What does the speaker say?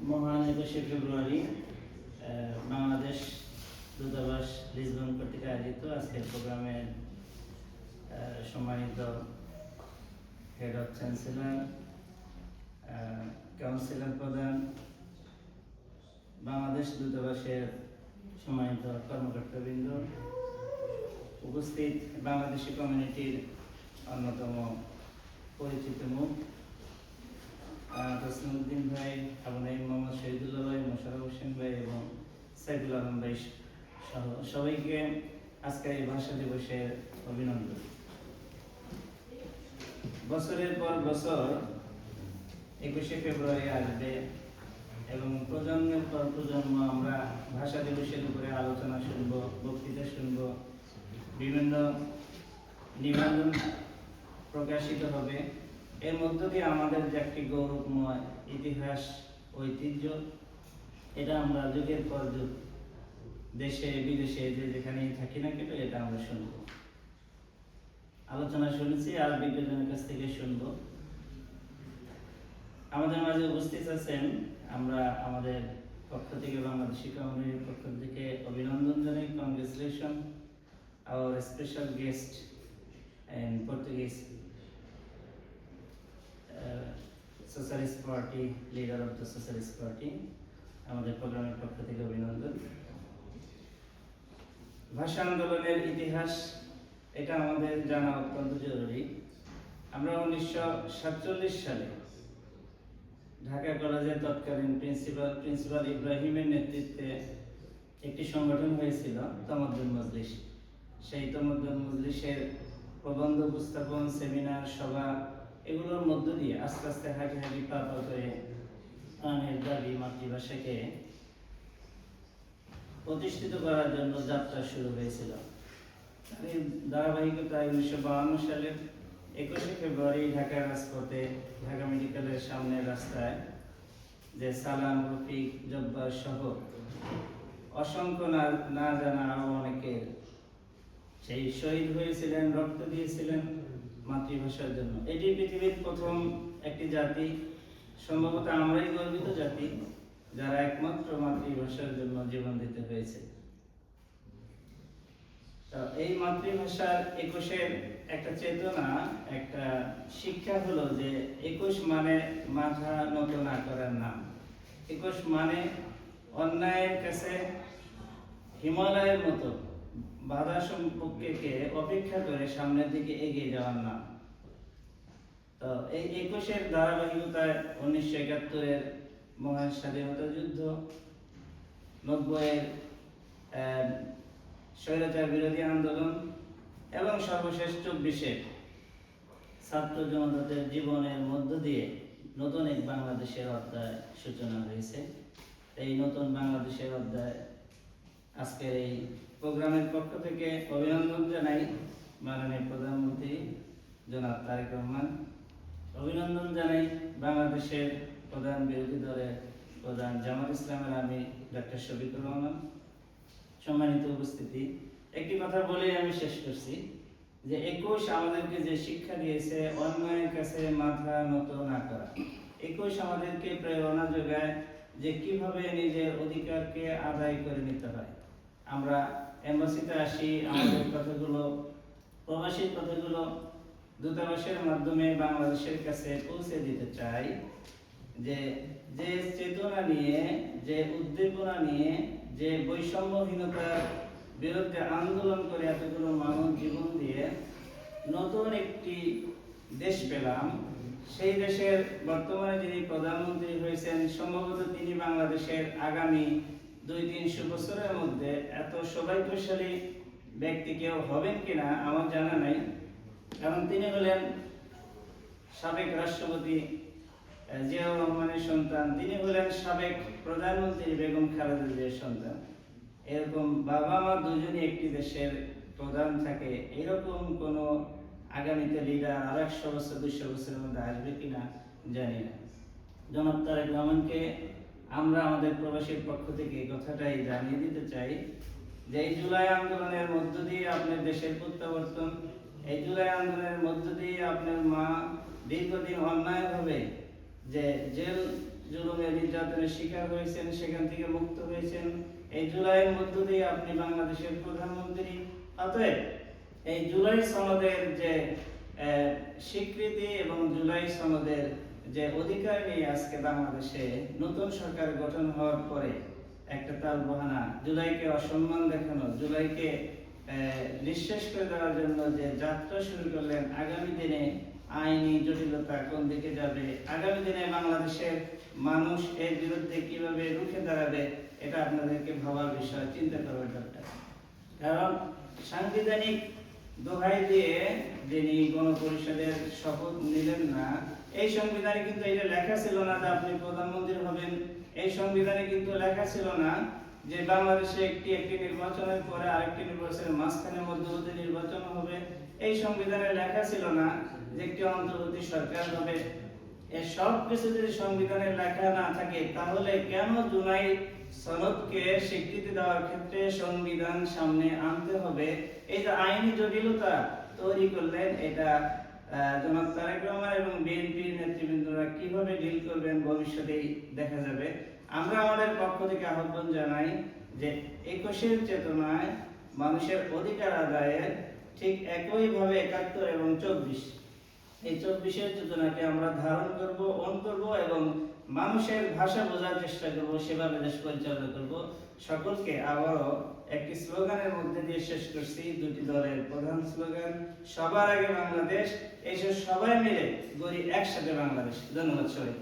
মহান 21শে ফেব্রুয়ারি বাংলাদেশ দূতাবাস লিসবন কর্তৃক আয়োজিত আজকের প্রোগ্রামের সম্মানিত হেড অফ চ্যান্সেলর, কাউন্সিলর প্রধান, বাংলাদেশ দূতাবাসের সম্মানিত কর্মকর্তাবৃন্দ, উপস্থিত বাংলাদেশি কমিউনিটির অন্যতম পরিচিত মুখ তসলিমউদ্দিন ভাই, আবুনাই মোহাম্মদ শহীদুল্লাহ ভাই, মোশাররফ হোসেন ভাই এবং সাইফুল আলম ভাই সহ সবাইকে আজকে এই ভাষা দিবসের অভিনন্দন। বছরের পর বছর 21শে ফেব্রুয়ারি আসবে এবং প্রজন্মের পর প্রজন্ম আমরা ভাষা দিবসের উপরে আলোচনা শুনব, বক্তৃতা শুনব, বিভিন্ন নিবন্ধন প্রকাশিত হবে। এর মধ্য দিয়ে আমাদের যে একটি গৌরবময় ইতিহাস, ঐতিহ্য, এটা আমরা যুগের পর যুগ দেশে বিদেশে যেখানেই থাকি না কেন এটা আমরা শুনব, আলোচনা শুনেছি আর বিজ্ঞজনের কাছ থেকে শুনব। আমাদের মাঝে উপস্থিত আছেন, আমরা আমাদের পক্ষ থেকে বাংলাদেশি কমিউনিটির পক্ষ থেকে অভিনন্দন জানাই। Congratulation our special guest and Portuguese socialist party, leader of the socialist party, আমাদের প্রোগ্রামের পক্ষ থেকে অভিনন্দন। ভাষা আন্দোলনের ইতিহাস এটা আমাদের জানা অত্যন্ত জরুরি। আমরা 1947 সালে ঢাকা কলেজের তৎকালীন প্রিন্সিপাল ইব্রাহিমের নেতৃত্বে একটি সংগঠন হয়েছিল তমদ্দুন মজলিস। সেই তমদ্দুন মজলিসের প্রবন্ধ উপস্থাপন, সেমিনার, সভা, এগুলোর মধ্য দিয়ে আস্তে আস্তে হাঁটি হাঁটি পা পা করে প্রাণের দাবি মাতৃভাষাকে প্রতিষ্ঠিত করার জন্য যাত্রা শুরু হয়েছিল। এই ধারাবাহিকতায় 1952 সালের 21শে ফেব্রুয়ারি ঢাকার রাজপথে, ঢাকা মেডিকেলের সামনের রাস্তায় যে সালাম, রফিক, জব্বার সহ অসংখ্য না জানা আরো অনেকে সেই শহীদ হয়েছিলেন, রক্ত দিয়েছিলেন মাতৃভাষার জন্য। এটি পৃথিবীর প্রথম একটি জাতি, সম্ভবত আমরাই গর্বিত জাতি যারা একমাত্র মাতৃভাষার জন্য জীবন দিতে হয়েছে। এই মাতৃভাষার 21-এর একটা চেতনা, একটা শিক্ষা হলো যে 21 মানে মাথা নত না করার নাম। 21 মানে অন্যায়ের কাছে হিমালয়ের মতো বাধা সম্পর্কে অপেক্ষা করে সামনের দিকে এগিয়ে যাওয়ার নাম। তো এই 21-এর ধারাবাহিকতায় 1971-এর মহান স্বাধীনতা যুদ্ধ, 90-এর স্বৈরাচার বিরোধী আন্দোলন এবং সর্বশেষ 24-এর ছাত্র জনতাদের জীবনের মধ্য দিয়ে নতুন এক বাংলাদেশের অধ্যায় সূচনা হয়েছে। এই নতুন বাংলাদেশের অধ্যায় আজকের এই প্রোগ্রামের পক্ষ থেকে অভিনন্দন জানাই মাননীয় প্রধানমন্ত্রী জনাব তারেক রহমান, অভিনন্দন জানাই বাংলাদেশের প্রধান বিরোধী দলের প্রধান জামাত ইসলামের আমির ডক্টর শফিকুর রহমান। সম্মানিত উপস্থিতি, একটি কথা বলে আমি শেষ করছি যে 21 আমাদেরকে যে শিক্ষা দিয়েছে অন্যায়ের কাছে মাথা নত না করা। 21 আমাদেরকে প্রেরণা যোগায় যে কিভাবে নিজের অধিকারকে আদায় করে নিতে হয়। আমরা এম্বাসিতে আসি, আমাদের কথাগুলো, প্রবাসীর কথাগুলো দূতাবাসের মাধ্যমে বাংলাদেশের কাছে পৌঁছে দিতে চাই। যে যে চেতনা নিয়ে, যে উদ্দীপনা নিয়ে, যে বৈষম্যহীনতার বিরুদ্ধে আন্দোলন করে এতগুলো মানুষ জীবন দিয়ে নতুন একটি দেশ পেলাম, সেই দেশের বর্তমানে যিনি প্রধানমন্ত্রী হয়েছেন, সম্ভবত তিনি বাংলাদেশের আগামী 200-300 বছরের মধ্যে এত সৌভাগ্যশালী ব্যক্তি কেউ হবেন কিনা আমার জানা নাই। কারণ তিনি হলেন সাবেক রাষ্ট্রপতি জিয়াউর রহমানের সন্তান, তিনি হলেন সাবেক প্রধানমন্ত্রী বেগম খালেদা জিয়ার সন্তান। এরকম বাবা মা দুজনই একটি দেশের প্রধান থাকে, এরকম কোন আগামীতে লিডার আর 100 বছর 200 বছরের মধ্যে আসবে কিনা জানি না। জনাব তারেক রহমানকে আমরা আমাদের প্রবাসীর পক্ষ থেকে এই কথাটাই জানিয়ে দিতে চাই যে এই জুলাই আন্দোলনের মধ্য দিয়ে আপনার দেশের প্রত্যাবর্তন, এই জুলাই আন্দোলনের মধ্য দিয়ে আপনার মা দীর্ঘদিন অন্যায়ভাবে যে জেল জুলুমের নির্যাতনের শিকার হয়েছেন, সেখান থেকে মুক্ত হয়েছেন এই জুলাইয়ের মধ্য দিয়ে আপনি বাংলাদেশের প্রধানমন্ত্রী। অতএব এই জুলাই সনদের যে স্বীকৃতি এবং জুলাই সনদের যে অধিকার নিয়ে আজকে বাংলাদেশে নতুন সরকার গঠন হওয়ার পরে একটা তালবাহানা, জুলাইকে অসম্মান দেখানো, জুলাইকে নিঃশেষ করে দেওয়ার জন্য যে যাত্রা শুরু করলেন, আগামী দিনে আইনি জটিলতা কোন দিকে যাবে, আগামী দিনে বাংলাদেশের মানুষ এর বিরুদ্ধে কিভাবে রুখে দাঁড়াবে, এটা আপনাদেরকে ভাবার বিষয়, চিন্তা করার দরকার। কারণ সাংবিধানিক দোহাই দিয়ে যিনি গণপরিষদের শপথ নিলেন না, এই সংবিধানে কিন্তু এটা লেখা ছিল না যে আপনি প্রধানমন্ত্রী হবেন। এই সংবিধানে কিন্তু লেখা ছিল না যে বাংলাদেশে একটি নির্বাচনের পরে আরেকটি নির্বাচনের মাঝখানে মধ্যবর্তী নির্বাচন হবে। এই সংবিধানে লেখা ছিল না যে একটি অন্তর্বর্তী সরকার হবে। এই সব কিছু যদি সংবিধানে লেখা না থাকে, তাহলে কেন জুলাই সনদকে স্বীকৃতি দেওয়ার ক্ষেত্রে সংবিধান সামনে আনতে হবে? এই যে আইনি জটিলতা তৈরি করলেন, এটা জনাব তারেক রহমান এবং বিএনপির নেতৃবৃন্দরা কিভাবে ডিল করবেন ভবিষ্যতেই দেখা যাবে। আমরা আমাদের পক্ষ থেকে আহ্বান জানাই যে 21-এর চেতনায় মানুষের অধিকার আদায়ের ঠিক একইভাবে 71 এবং 24, এই 24-এর চেতনাকে আমরা ধারণ করব, অন করব এবং মানুষের ভাষা বোঝার চেষ্টা করব, সেভাবে দেশ পরিচালনা করব। সকলকে আবারও একটি স্লোগানের মধ্যে দিয়ে শেষ করছি, দুটি দলের প্রধান স্লোগান, সবার আগে বাংলাদেশ। এই সবাই মিলে গড়ি একসাথে বাংলাদেশ। ধন্যবাদ সবাই।